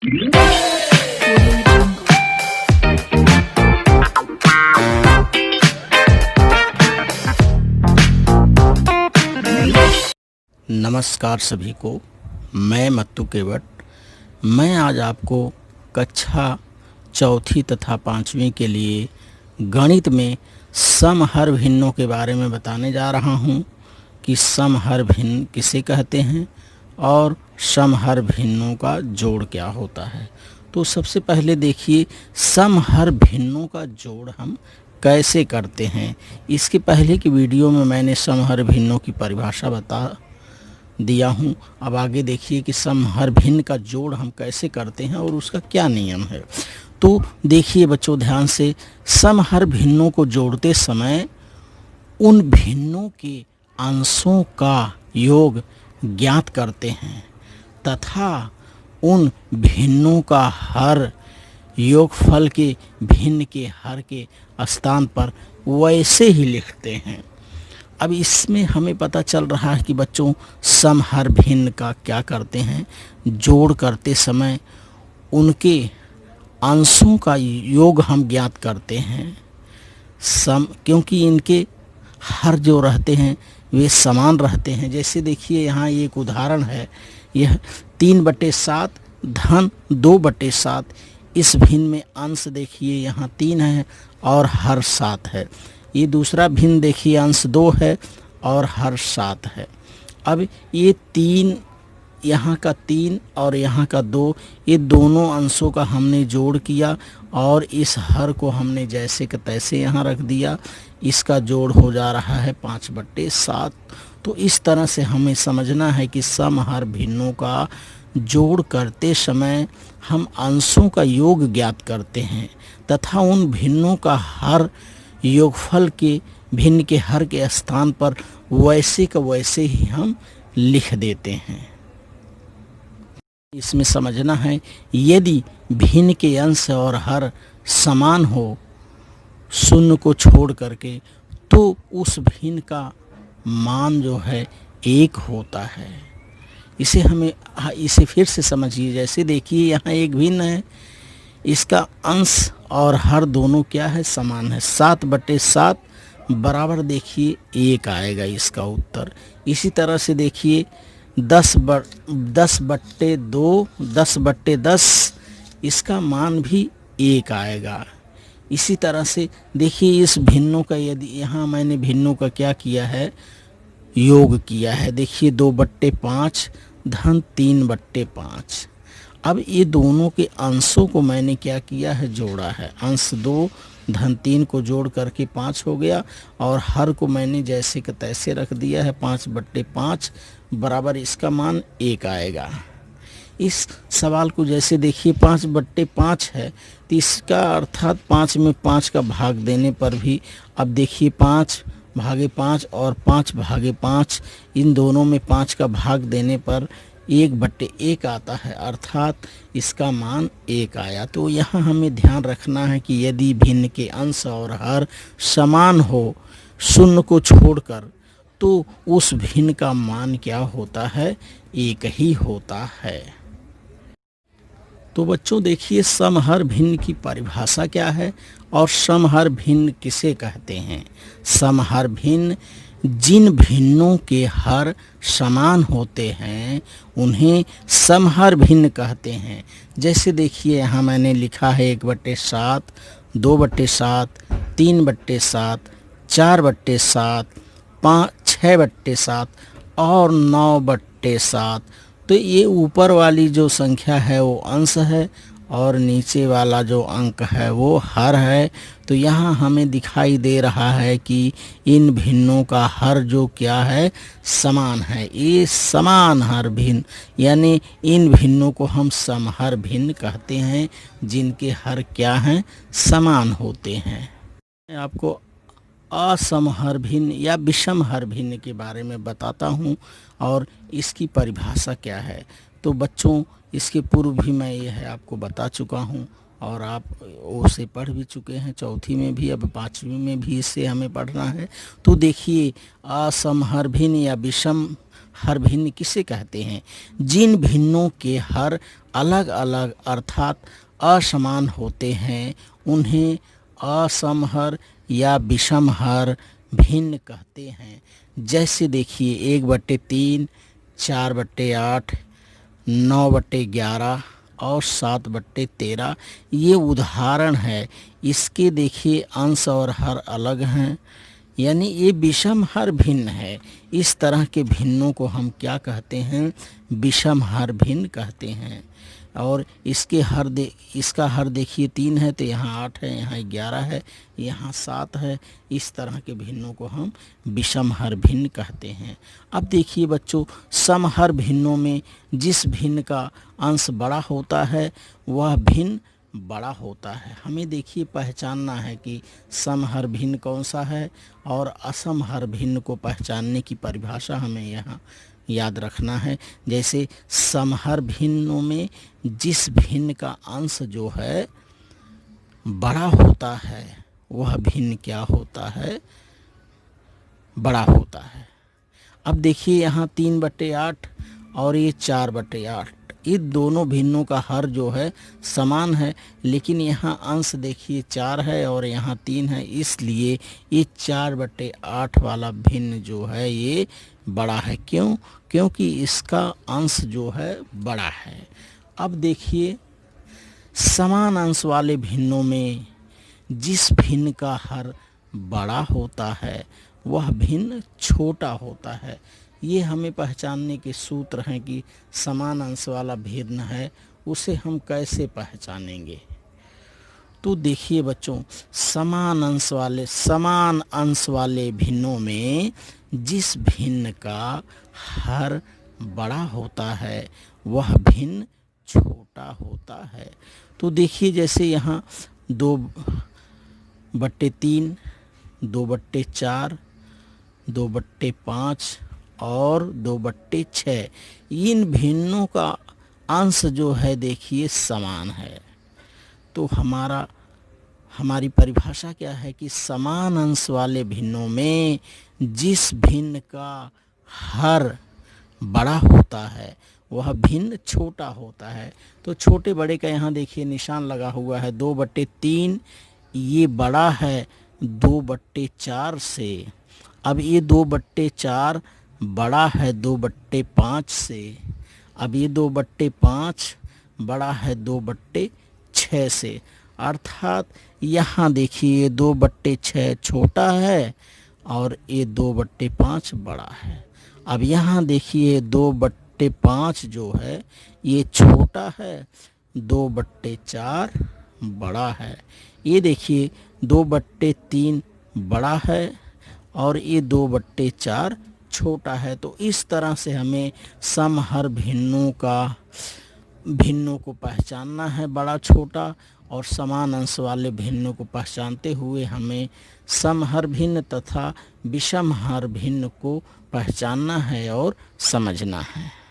नमस्कार सभी को, मैं मत्तू केवट। मैं आज आपको कक्षा चौथी तथा पाँचवीं के लिए गणित में समहरभिन्नों के बारे में बताने जा रहा हूं कि समहरभिन्न किसे कहते हैं और समहरभिन्नों का जोड़ क्या होता है। तो सबसे पहले देखिए, समहरभिन्नों का जोड़ हम कैसे करते हैं। इसके पहले की वीडियो में मैंने समहरभिन्नों की परिभाषा बता दिया हूँ। अब आगे देखिए कि समहरभिन्न का जोड़ हम कैसे करते हैं और उसका क्या नियम है। तो देखिए बच्चों ध्यान से, समहरभिन्नों को जोड़ते समय उन भिन्नों के अंशों का योग ज्ञात करते हैं तथा उन भिन्नों का हर योगफल के भिन्न के हर के स्थान पर वैसे ही लिखते हैं। अब इसमें हमें पता चल रहा है कि बच्चों समहरभिन्न का क्या करते हैं, जोड़ करते समय उनके अंशों का योग हम ज्ञात करते हैं। क्योंकि इनके हर जो रहते हैं वे समान रहते हैं। जैसे देखिए यहाँ एक उदाहरण है, यह 3/7 धन 2/7। इस भिन्न में अंश देखिए यहाँ 3 है और हर 7 है। ये दूसरा भिन्न देखिए अंश 2 है और हर 7 है। अब ये 3, यहाँ का 3 और यहाँ का 2, ये दोनों अंशों का हमने जोड़ किया और इस हर को हमने जैसे के तैसे यहाँ रख दिया। इसका जोड़ हो जा रहा है 5/7। तो इस तरह से हमें समझना है कि समहरभिन्नों का जोड़ करते समय हम अंशों का योग ज्ञात करते हैं तथा उन भिन्नों का हर योगफल के भिन्न के हर के स्थान पर वैसे का वैसे ही हम लिख देते हैं। इसमें समझना है, यदि भिन्न के अंश और हर समान हो शून्य को छोड़ करके, तो उस भिन्न का मान जो है 1 होता है। इसे फिर से समझिए। जैसे देखिए यहाँ एक भिन्न है, इसका अंश और हर दोनों क्या है, समान है। 7/7 बराबर देखिए 1 आएगा इसका उत्तर। इसी तरह से देखिए 10/2 10/10 इसका मान भी 1 आएगा। इसी तरह से देखिए इस भिन्नों का, यदि यहाँ मैंने भिन्नों का क्या किया है, योग किया है। देखिए 2/5 धन 3/5। अब ये दोनों के अंशों को मैंने क्या किया है, जोड़ा है। अंश 2 धन 3 को जोड़ करके 5 हो गया और हर को मैंने जैसे के तैसे रख दिया है। 5/5 बराबर इसका मान 1 आएगा। इस सवाल को जैसे देखिए 5/5 है, तो इसका अर्थात 5 में 5 का भाग देने पर भी, अब देखिए 5/5 और 5/5, इन दोनों में 5 का भाग देने पर 1/1 आता है, अर्थात इसका मान 1 आया। तो यहाँ हमें ध्यान रखना है कि यदि भिन्न के अंश और हर समान हो शून्य को छोड़कर, तो उस भिन्न का मान क्या होता है, 1 ही होता है। तो बच्चों देखिए समहरभिन्न की परिभाषा क्या है और समहरभिन्न किसे कहते हैं। समहरभिन्न जिन भिन्नों के हर समान होते हैं उन्हें समहरभिन्न कहते हैं। जैसे देखिए यहाँ मैंने लिखा है 1/7, 2/7, 3/7, 4/7, 6/7 और 9/7। तो ये ऊपर वाली जो संख्या है वो अंश है और नीचे वाला जो अंक है वो हर है। तो यहाँ हमें दिखाई दे रहा है कि इन भिन्नों का हर जो क्या है, समान है। ये समान हर भिन्न, यानी इन भिन्नों को हम समहरभिन्न कहते हैं, जिनके हर क्या हैं, समान होते हैं। मैं आपको असमहरभिन्न या विषमहरभिन्न के बारे में बताता हूँ और इसकी परिभाषा क्या है। तो बच्चों इसके पूर्व भी मैं यह आपको बता चुका हूँ और आप उसे पढ़ भी चुके हैं, चौथी में भी, अब पाँचवीं में भी इससे हमें पढ़ना है। तो देखिए असमहरभिन्न या विषम हर भिन्न किसे कहते हैं? जिन भिन्नों के हर अलग अलग अर्थात असमान होते हैं उन्हें असमहर या विषमहर भिन्न कहते हैं। जैसे देखिए 1/3, 4/8, 9/11 और 7/13 ये उदाहरण है। इसके देखिए अंश और हर अलग हैं, यानी ये विषम हर भिन्न है। इस तरह के भिन्नों को हम क्या कहते हैं? विषम हर भिन्न कहते हैं। और इसका हर देखिए 3 है तो यहाँ 8 है, यहाँ 11 है, यहाँ 7 है। इस तरह के भिन्नों को हम विषम हर भिन्न कहते हैं। अब देखिए बच्चों, समहर भिन्नों में जिस भिन्न का अंश बड़ा होता है वह भिन्न बड़ा होता है। हमें देखिए पहचानना है कि समहर भिन्न कौन सा है और असमहर भिन्न को पहचानने की परिभाषा हमें यहाँ याद रखना है। जैसे समहर भिन्नों में जिस भिन्न का अंश जो है बड़ा होता है वह भिन्न क्या होता है? बड़ा होता है। अब देखिए यहाँ 3/8 और ये 4/8, ये दोनों भिन्नों का हर जो है समान है, लेकिन यहाँ अंश देखिए 4 है और यहाँ 3 है, इसलिए ये 4/8 वाला भिन्न जो है ये बड़ा है। क्यों? क्योंकि इसका अंश जो है बड़ा है। अब देखिए समान अंश वाले भिन्नों में जिस भिन्न का हर बड़ा होता है वह भिन्न छोटा होता है। ये हमें पहचानने के सूत्र हैं कि समान अंश वाला भिन्न है, उसे हम कैसे पहचानेंगे? तो देखिए बच्चों, समान अंश वाले भिन्नों में जिस भिन्न का हर बड़ा होता है वह भिन्न छोटा होता है। तो देखिए जैसे यहाँ 2/3, 2/4, 2/5 और 2/6, इन भिन्नों का अंश जो है देखिए समान है। तो हमारी परिभाषा क्या है कि समान अंश वाले भिन्नों में जिस भिन्न का हर बड़ा होता है वह भिन्न छोटा होता है। तो छोटे बड़े का यहाँ देखिए निशान लगा हुआ है। 2/3 ये बड़ा है 2/4 से। अब ये 2/4 बड़ा है 2/5 से। अब ये 2/5 बड़ा है 2/6 से। अर्थात यहाँ देखिए 2/6 छोटा है और ये 2/5 बड़ा है। अब यहाँ देखिए 2/5 जो है ये छोटा है, 2/4 बड़ा है। ये देखिए 2/3 बड़ा है और ये 2/4 छोटा है। तो इस तरह से हमें समहर भिन्नों को पहचानना है, बड़ा छोटा, और समान अंश वाले भिन्नों को पहचानते हुए हमें समहर भिन्न तथा विषमहर भिन्न को पहचानना है और समझना है।